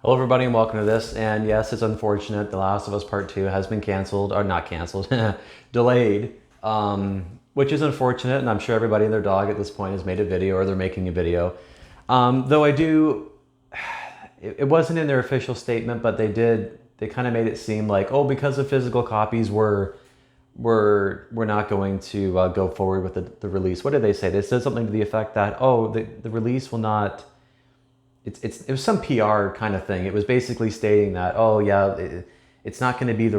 Hello everybody and welcome to this. And yes, it's unfortunate. The Last of Us Part 2 has been canceled, or not canceled, delayed, which is unfortunate. And I'm sure everybody and their dog at this point has made a video or they're making a video. Though it wasn't in their official statement, but they kind of made it seem like, oh, because of physical copies, we're not going to go forward with the release. What did they say? They said something to the effect that, oh, the release will not. It was some PR kind of thing. It was basically stating that, oh yeah, it's not going to be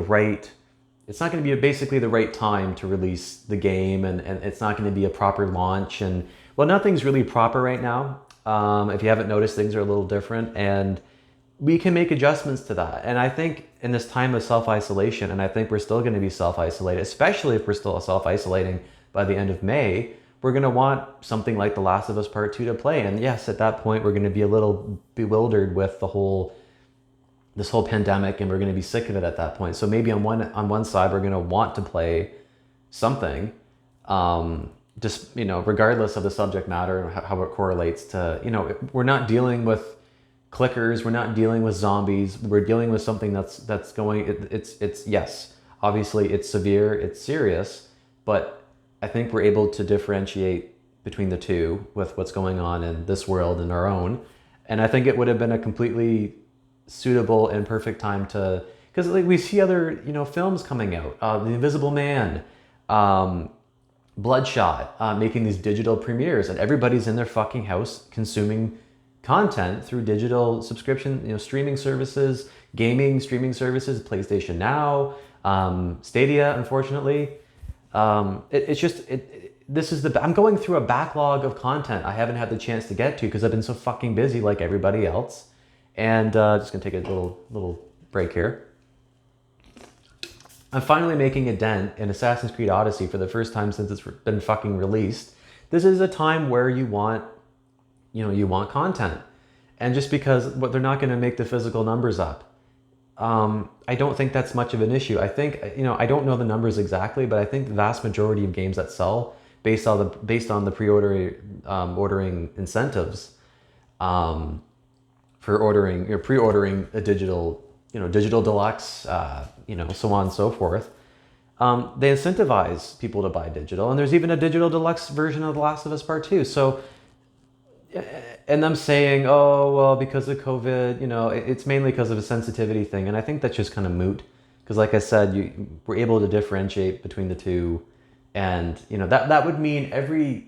basically the right time to release the game, and it's not going to be a proper launch. And well, nothing's really proper right now. If you haven't noticed, things are a little different, and we can make adjustments to that. And I think in this time of self-isolation, and I think we're still going to be self-isolated, especially if we're still self-isolating by the end of May, we're going to want something like The Last of Us Part 2 to play. And yes, at that point, we're going to be a little bewildered with this whole pandemic, and we're going to be sick of it at that point. So maybe on one side, we're going to want to play something, just, regardless of the subject matter, how it correlates to, we're not dealing with clickers, we're not dealing with zombies, we're dealing with something that's going, it's yes, obviously it's severe, it's serious, but I think we're able to differentiate between the two with what's going on in this world and our own. And I think it would have been a completely suitable and perfect time to, because like we see other, films coming out, The Invisible Man, Bloodshot, making these digital premieres, and everybody's in their fucking house consuming content through digital subscription, streaming services, gaming streaming services, PlayStation Now, Stadia, unfortunately. I'm going through a backlog of content I haven't had the chance to get to because I've been so fucking busy like everybody else. And just gonna take a little break here. I'm finally making a dent in Assassin's Creed Odyssey for the first time since it's been fucking released. This is a time where you want content. And just because they're not gonna make the physical numbers up, I don't think that's much of an issue. I think, I don't know the numbers exactly, but I think the vast majority of games that sell based on the ordering incentives, for pre-ordering a digital deluxe, so on and so forth. They incentivize people to buy digital, and there's even a digital deluxe version of The Last of Us Part 2. So, and them saying, oh, well, because of COVID, it's mainly because of a sensitivity thing. And I think that's just kind of moot. Because like I said, we're able to differentiate between the two. And, that would mean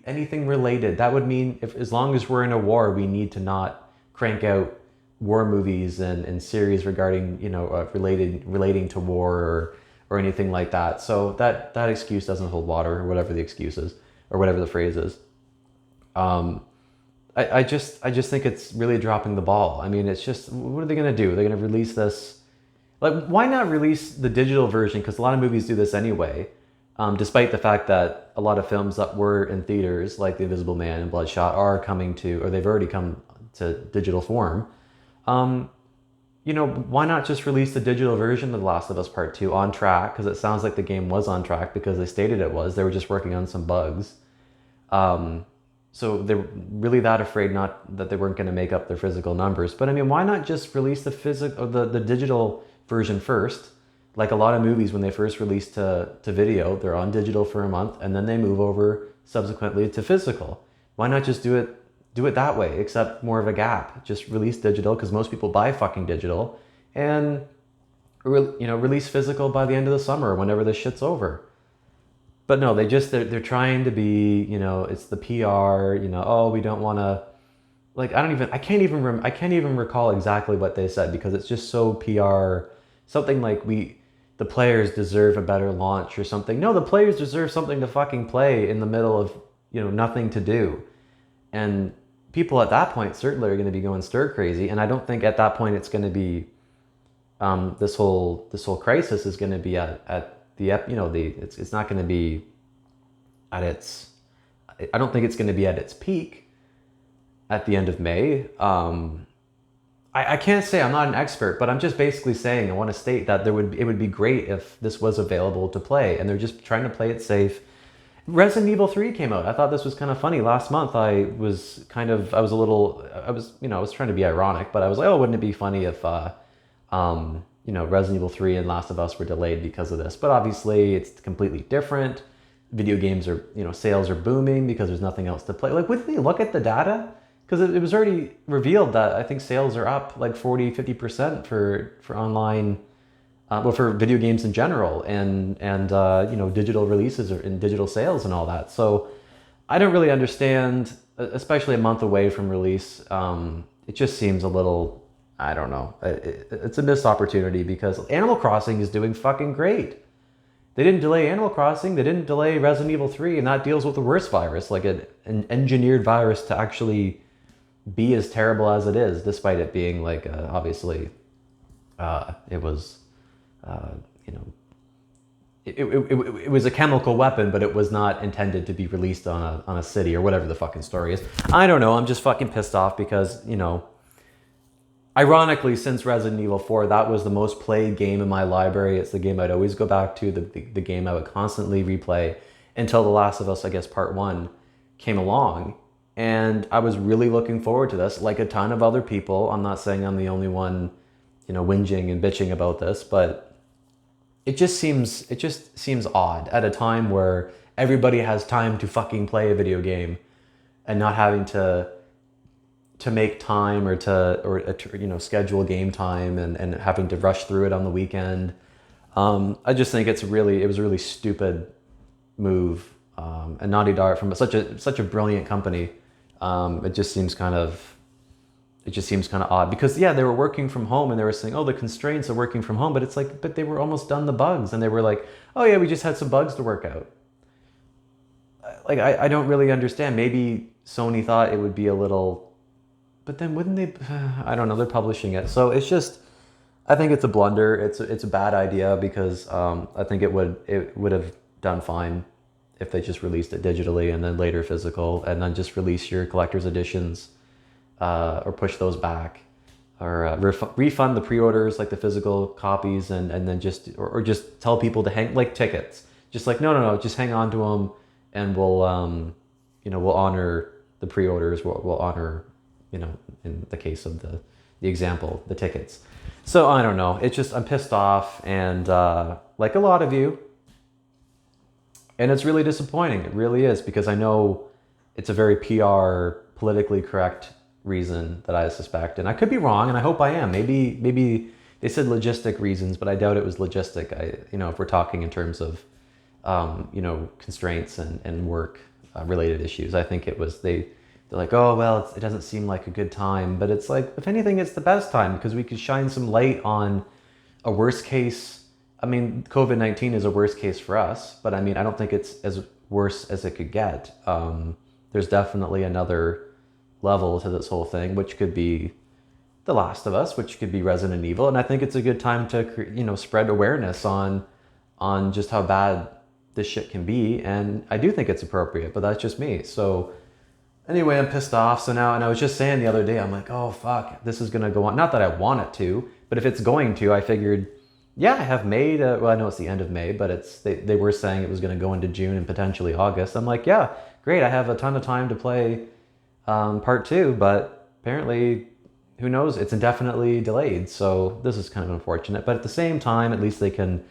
anything related. That would mean as long as we're in a war, we need to not crank out war movies and series regarding, relating to war or anything like that. So that excuse doesn't hold water, or whatever the excuse is, or whatever the phrase is. I just think it's really dropping the ball. I mean, it's just, what are they going to do? They're going to release this. Like, why not release the digital version? Because a lot of movies do this anyway, despite the fact that a lot of films that were in theaters, like The Invisible Man and Bloodshot, are coming to, or they've already come to digital form. Why not just release the digital version of The Last of Us Part 2 on track? Because it sounds like the game was on track because they stated it was. They were just working on some bugs. So they're really that afraid not that they weren't going to make up their physical numbers. But I mean, why not just release the digital version first? Like a lot of movies, when they first release to video, they're on digital for a month, and then they move over subsequently to physical. Why not just do it that way, except more of a gap? Just release digital, because most people buy fucking digital, and release physical by the end of the summer, whenever this shit's over. But no, they're trying to be, it's the PR, oh, we don't want to, like, I can't even recall exactly what they said, because it's just so PR, something like the players deserve a better launch or something. No, the players deserve something to fucking play in the middle of, nothing to do. And people at that point certainly are going to be going stir crazy. And I don't think at that point it's going to be, this whole crisis is going to be at it's not going to be at its, I don't think it's going to be at its peak at the end of May. I can't say, I'm not an expert, but I'm just basically saying, I want to state that it would be great if this was available to play, and they're just trying to play it safe. Resident Evil 3 came out. I thought this was kind of funny. Last month I was a little, I was trying to be ironic, but I was like, oh, wouldn't it be funny if, Resident Evil 3 and Last of Us were delayed because of this? But obviously it's completely different. Video games are, sales are booming because there's nothing else to play. Like, wouldn't they look at the data? Because it was already revealed that I think sales are up like 40-50% for online, for video games in general, and digital releases and digital sales and all that. So I don't really understand, especially a month away from release. It just seems a little, I don't know. It's a missed opportunity because Animal Crossing is doing fucking great. They didn't delay Animal Crossing. They didn't delay Resident Evil 3, and that deals with the worst virus, like an engineered virus to actually be as terrible as it is, despite it being like obviously it was it was a chemical weapon, but it was not intended to be released on a city or whatever the fucking story is. I don't know. I'm just fucking pissed off because ironically, since Resident Evil 4, that was the most played game in my library. It's the game I'd always go back to, the game I would constantly replay until The Last of Us, I guess, Part 1 came along. And I was really looking forward to this, like a ton of other people. I'm not saying I'm the only one, whinging and bitching about this, but it just seems odd at a time where everybody has time to fucking play a video game and not having to make time or schedule game time and having to rush through it on the weekend. I just think it was a really stupid move. And Naughty Dog, from such a brilliant company, it just seems kind of odd because they were working from home and they were saying, oh, the constraints of working from home, but it's like, but they were almost done the bugs and they were like, oh yeah, we just had some bugs to work out. Like, I don't really understand. Maybe Sony thought it would be a little, but then wouldn't they? I don't know. They're publishing it, so it's just. I think it's a blunder. It's a bad idea because I think it would have done fine if they just released it digitally and then later physical, and then just release your collector's editions, or push those back, or refund the pre-orders, like the physical copies, and then just or just tell people to hang, like tickets, just like no, just hang on to them, and we'll honor the pre-orders. We'll honor, in the case of the example, the tickets. So I don't know. It's just, I'm pissed off, and like a lot of you, and it's really disappointing. It really is, because I know it's a very PR, politically correct reason that I suspect, and I could be wrong, and I hope I am. Maybe they said logistic reasons, but I doubt it was logistic. If we're talking in terms of constraints and work related issues, I think it was they're like, oh, well, it doesn't seem like a good time. But it's like, if anything, it's the best time, because we could shine some light on a worst case. I mean, COVID-19 is a worst case for us, but I mean, I don't think it's as worse as it could get. There's definitely another level to this whole thing, which could be The Last of Us, which could be Resident Evil. And I think it's a good time to, spread awareness on just how bad this shit can be. And I do think it's appropriate, but that's just me. So anyway, I'm pissed off. So now, and I was just saying the other day, I'm like, oh, fuck, this is going to go on. Not that I want it to, but if it's going to, I figured, yeah, I have May to, well, I know it's the end of May, but they were saying it was going to go into June and potentially August. I'm like, yeah, great. I have a ton of time to play part 2, but apparently, who knows? It's indefinitely delayed. So this is kind of unfortunate. But at the same time, at least they can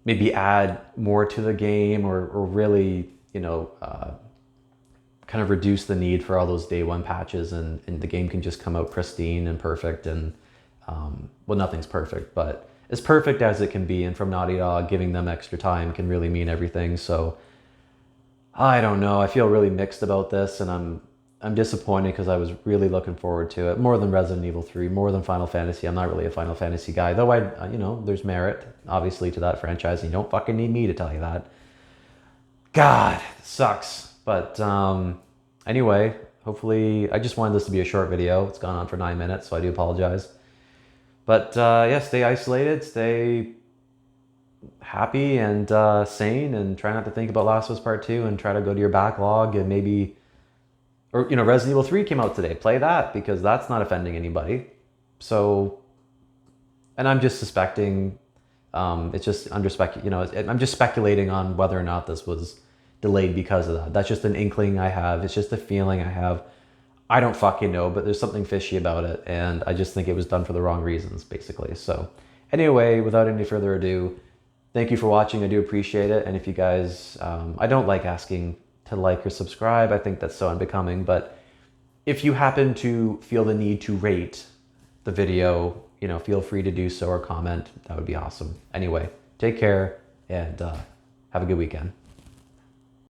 maybe add more to the game, or really, kind of reduce the need for all those day one patches, and the game can just come out pristine and perfect. And well, nothing's perfect, but as perfect as it can be. And from Naughty Dog, giving them extra time can really mean everything. So I don't know. I feel really mixed about this, and I'm disappointed because I was really looking forward to it more than Resident Evil 3, more than Final Fantasy. I'm not really a Final Fantasy guy, though there's merit obviously to that franchise, and you don't fucking need me to tell you that. God, it sucks. But anyway, hopefully, I just wanted this to be a short video. It's gone on for 9 minutes, so I do apologize. But yeah, stay isolated, stay happy and sane, and try not to think about Last of Us Part 2, and try to go to your backlog, and maybe, or Resident Evil 3 came out today. Play that, because that's not offending anybody. So, and I'm just suspecting, I'm just speculating on whether or not this was delayed because of that. That's just an inkling I have. It's just a feeling I have. I don't fucking know, but there's something fishy about it, and I just think it was done for the wrong reasons, basically. So anyway, without any further ado, thank you for watching. I do appreciate it. And if you guys, I don't like asking to like or subscribe. I think that's so unbecoming, but if you happen to feel the need to rate the video, you know, feel free to do so or comment. That would be awesome. Anyway, take care and have a good weekend.